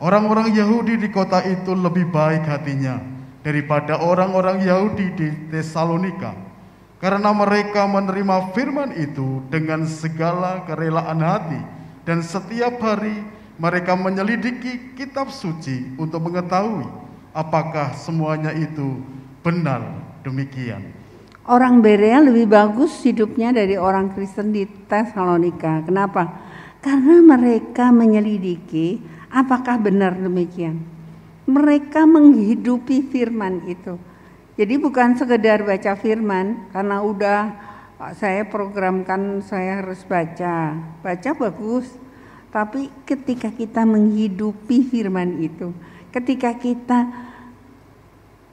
Orang-orang Yahudi di kota itu lebih baik hatinya daripada orang-orang Yahudi di Tesalonika, karena mereka menerima firman itu dengan segala kerelaan hati, dan setiap hari mereka menyelidiki kitab suci untuk mengetahui apakah semuanya itu benar demikian. Orang Berea lebih bagus hidupnya dari orang Kristen di Tesalonika. Kenapa? Karena mereka menyelidiki apakah benar demikian. Mereka menghidupi firman itu. Jadi bukan sekedar baca firman karena udah saya programkan saya harus baca. Baca bagus. Tapi ketika kita menghidupi firman itu, ketika kita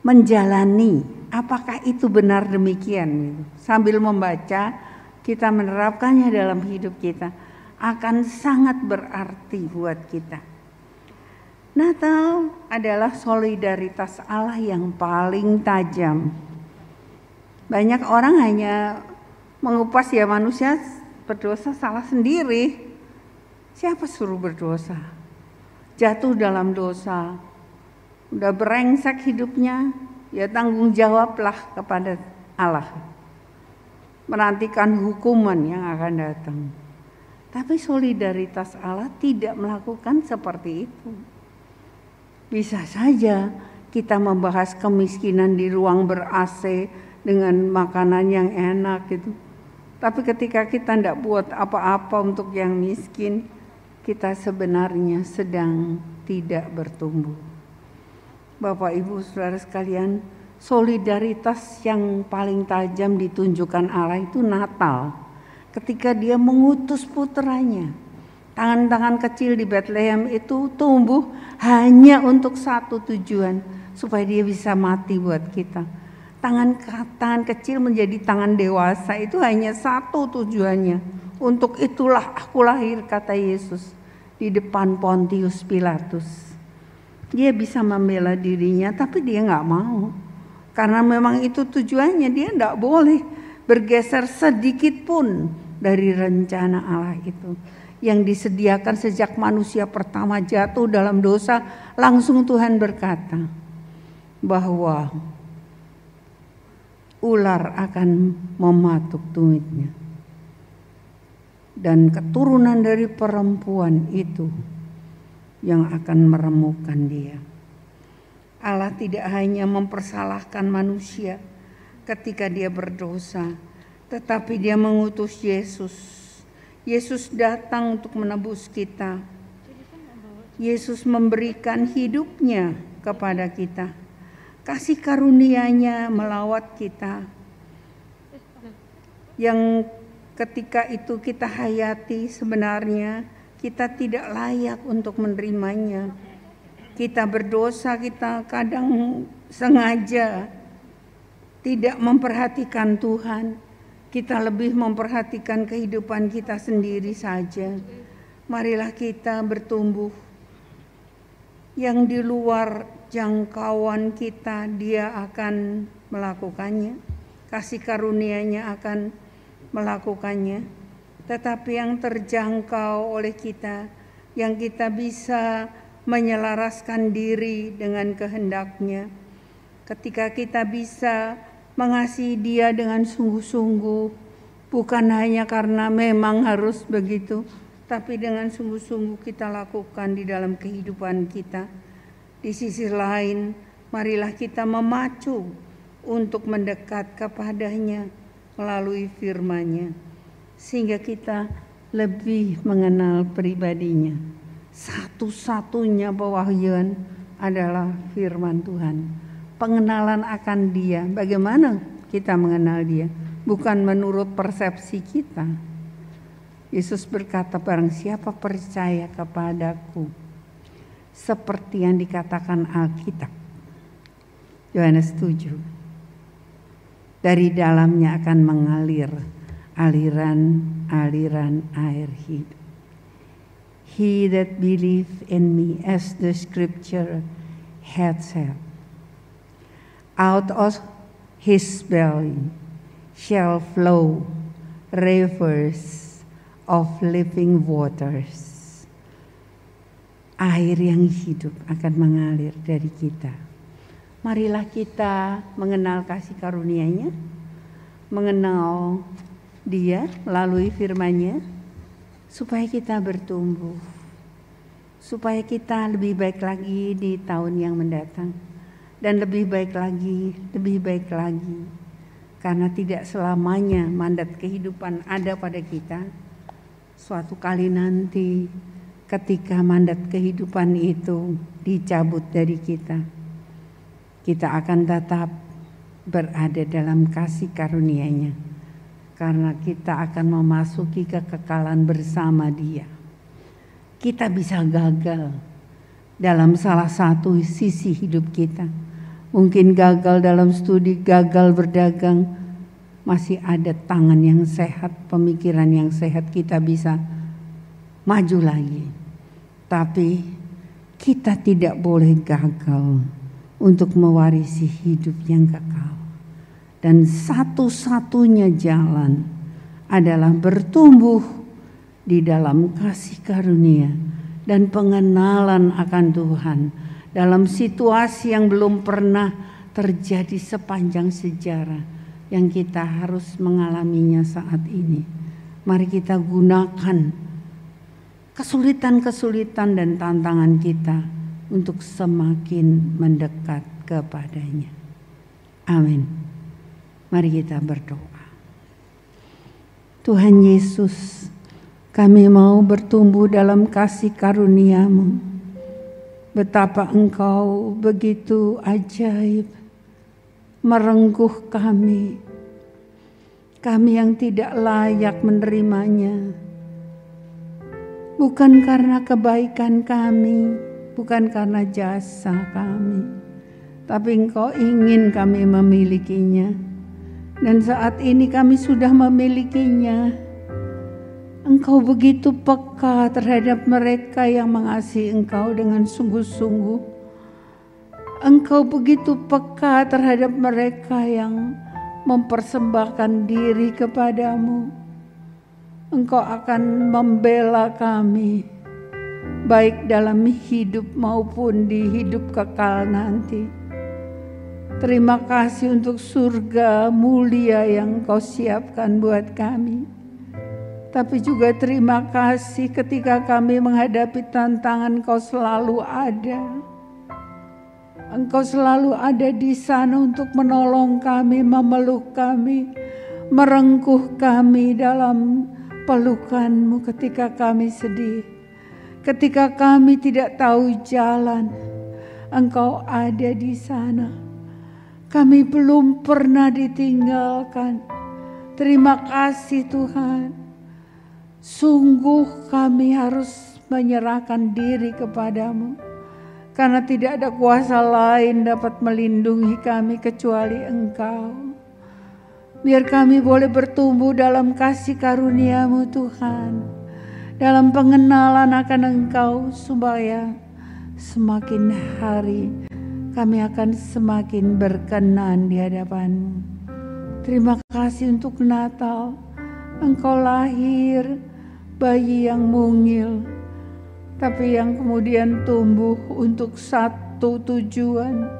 menjalani apakah itu benar demikian, sambil membaca kita menerapkannya dalam hidup kita, akan sangat berarti buat kita. Natal adalah solidaritas Allah yang paling tajam. Banyak orang hanya mengupas ya manusia berdosa salah sendiri. Siapa suruh berdosa? Jatuh dalam dosa, udah berengsek hidupnya, ya tanggung jawablah kepada Allah. Menantikan hukuman yang akan datang. Tapi solidaritas Allah tidak melakukan seperti itu. Bisa saja kita membahas kemiskinan di ruang ber-AC dengan makanan yang enak gitu. Tapi ketika kita tidak buat apa-apa untuk yang miskin, kita sebenarnya sedang tidak bertumbuh. Bapak Ibu Saudara sekalian, solidaritas yang paling tajam ditunjukkan Allah itu Natal. Ketika Dia mengutus putranya, tangan-tangan kecil di Bethlehem itu tumbuh hanya untuk satu tujuan, supaya Dia bisa mati buat kita. Tangan kecil menjadi tangan dewasa itu hanya satu tujuannya. Untuk itulah aku lahir, kata Yesus di depan Pontius Pilatus. Dia bisa membela dirinya, tapi dia nggak mau. Karena memang itu tujuannya, dia nggak boleh bergeser sedikit pun dari rencana Allah itu. Yang disediakan sejak manusia pertama jatuh dalam dosa, langsung Tuhan berkata bahwa ular akan mematuk tumitnya. Dan keturunan dari perempuan itu yang akan meremukkan dia. Allah tidak hanya mempersalahkan manusia ketika dia berdosa, tetapi dia mengutus Yesus. Yesus datang untuk menebus kita. Yesus memberikan hidupnya kepada kita. Kasih karunia-Nya melawat kita. Yang ketika itu kita hayati, sebenarnya kita tidak layak untuk menerimanya. Kita berdosa, kita kadang sengaja tidak memperhatikan Tuhan. Kita lebih memperhatikan kehidupan kita sendiri saja. Marilah kita bertumbuh. Yang di luar jangkauan kita, Dia akan melakukannya. Kasih karunia-Nya akan melakukannya. Tetapi yang terjangkau oleh kita, yang kita bisa menyelaraskan diri dengan kehendak-Nya, ketika kita bisa mengasihi Dia dengan sungguh-sungguh, bukan hanya karena memang harus begitu, tapi dengan sungguh-sungguh kita lakukan di dalam kehidupan kita. Di sisi lain, marilah kita memacu untuk mendekat kepada-Nya melalui firman-Nya, sehingga kita lebih mengenal pribadinya. Satu-satunya pewahyuan adalah firman Tuhan. Pengenalan akan Dia. Bagaimana kita mengenal Dia? Bukan menurut persepsi kita. Yesus berkata, barang siapa percaya kepadaku, seperti yang dikatakan Alkitab, Yohanes 7, dari dalamnya akan mengalir aliran-aliran air hidup. He that believe in me, as the scripture had said, out of his belly shall flow rivers of living waters. Air yang hidup akan mengalir dari kita. Marilah kita mengenal kasih karunia-Nya, mengenal Dia melalui firman-Nya, supaya kita bertumbuh, supaya kita lebih baik lagi di tahun yang mendatang, dan lebih baik lagi, karena tidak selamanya mandat kehidupan ada pada kita. Suatu kali nanti, ketika mandat kehidupan itu dicabut dari kita, kita akan tetap berada dalam kasih karunia-Nya, karena kita akan memasuki kekekalan bersama Dia. Kita bisa gagal dalam salah satu sisi hidup kita. Mungkin gagal dalam studi, gagal berdagang, masih ada tangan yang sehat, pemikiran yang sehat, kita bisa maju lagi. Tapi kita tidak boleh gagal untuk mewarisi hidup yang kekal. Dan satu-satunya jalan adalah bertumbuh di dalam kasih karunia dan pengenalan akan Tuhan dalam situasi yang belum pernah terjadi sepanjang sejarah yang kita harus mengalaminya saat ini. Mari kita gunakan kesulitan-kesulitan dan tantangan kita untuk semakin mendekat kepada-Nya. Amin. Mari kita berdoa. Tuhan Yesus, kami mau bertumbuh dalam kasih karunia-Mu. Betapa Engkau begitu ajaib, merengkuh kami yang tidak layak menerimanya. Bukan karena kebaikan kami, bukan karena jasa kami, tapi Engkau ingin kami memilikinya. Dan saat ini kami sudah memilikinya. Engkau begitu peka terhadap mereka yang mengasihi Engkau dengan sungguh-sungguh. Engkau begitu peka terhadap mereka yang mempersembahkan diri kepadamu. Engkau akan membela kami, baik dalam hidup maupun di hidup kekal nanti. Terima kasih untuk surga mulia yang Kau siapkan buat kami. Tapi juga terima kasih ketika kami menghadapi tantangan, Engkau selalu ada. Engkau selalu ada di sana untuk menolong kami, memeluk kami, merengkuh kami dalam pelukan-Mu ketika kami sedih. Ketika kami tidak tahu jalan, Engkau ada di sana. Kami belum pernah ditinggalkan. Terima kasih Tuhan. Sungguh kami harus menyerahkan diri kepada-Mu, karena tidak ada kuasa lain dapat melindungi kami kecuali Engkau. Biar kami boleh bertumbuh dalam kasih karunia-Mu Tuhan, dalam pengenalan akan Engkau, supaya semakin hari kami akan semakin berkenan di hadapan-Mu. Terima kasih untuk Natal. Engkau lahir bayi yang mungil, tapi yang kemudian tumbuh untuk satu tujuan,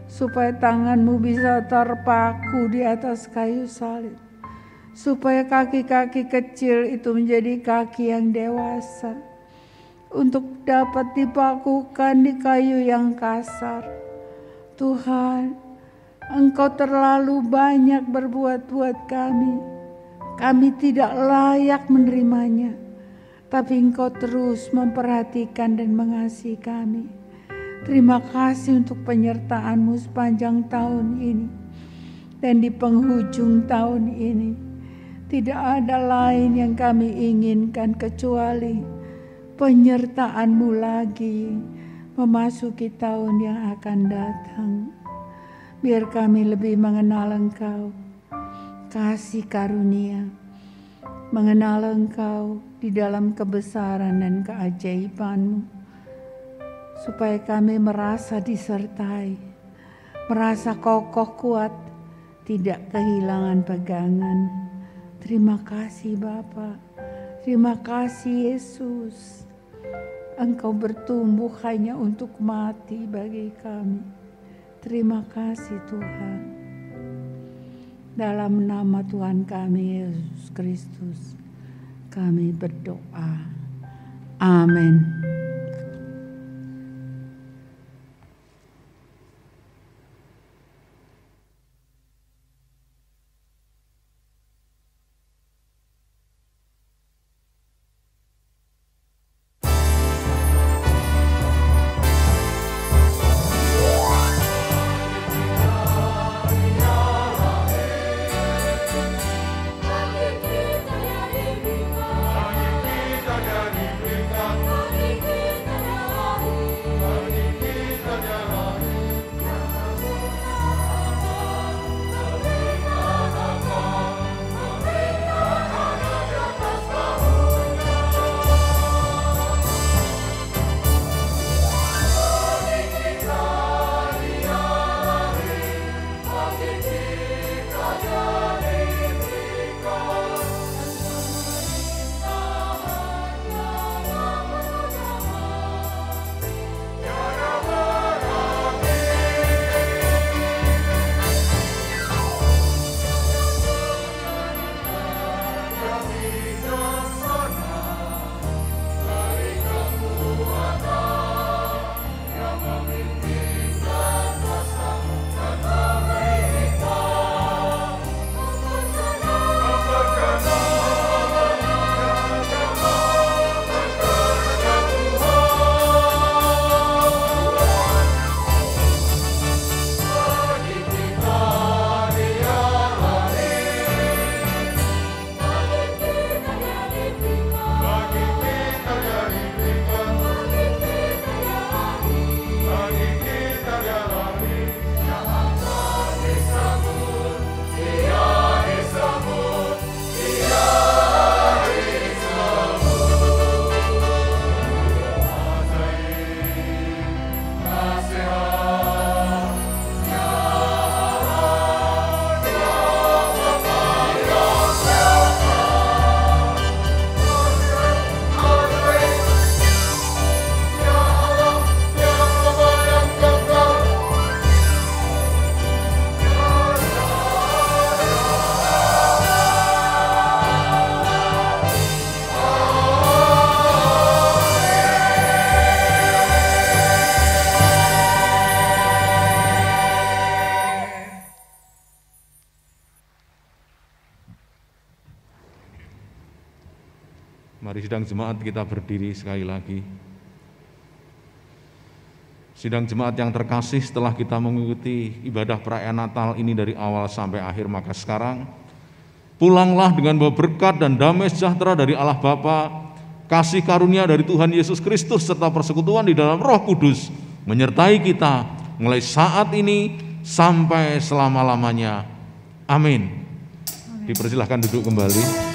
supaya tangan-Mu bisa terpaku di atas kayu salib, supaya kaki-kaki kecil itu menjadi kaki yang dewasa, untuk dapat dipakukan di kayu yang kasar. Tuhan, Engkau terlalu banyak berbuat buat kami. Kami tidak layak menerimanya, tapi Engkau terus memperhatikan dan mengasihi kami. Terima kasih untuk penyertaan-Mu sepanjang tahun ini dan di penghujung tahun ini. Tidak ada lain yang kami inginkan kecuali penyertaan-Mu lagi memasuki tahun yang akan datang. Biar kami lebih mengenal Engkau, kasih karunia, mengenal Engkau di dalam kebesaran dan keajaiban-Mu, supaya kami merasa disertai, merasa kokoh kuat, tidak kehilangan pegangan. Terima kasih Bapa, terima kasih Yesus. Engkau bertumbuh hanya untuk mati bagi kami. Terima kasih Tuhan. Dalam nama Tuhan kami Yesus Kristus, kami berdoa. Amin. Bagi kita Mari sidang jemaat kita berdiri sekali lagi. Sidang jemaat yang terkasih, setelah kita mengikuti ibadah perayaan Natal ini dari awal sampai akhir, maka sekarang pulanglah dengan bawa berkat dan damai sejahtera dari Allah Bapa, kasih karunia dari Tuhan Yesus Kristus, serta persekutuan di dalam Roh Kudus menyertai kita mulai saat ini sampai selama-lamanya. Amin. Dipersilahkan duduk kembali.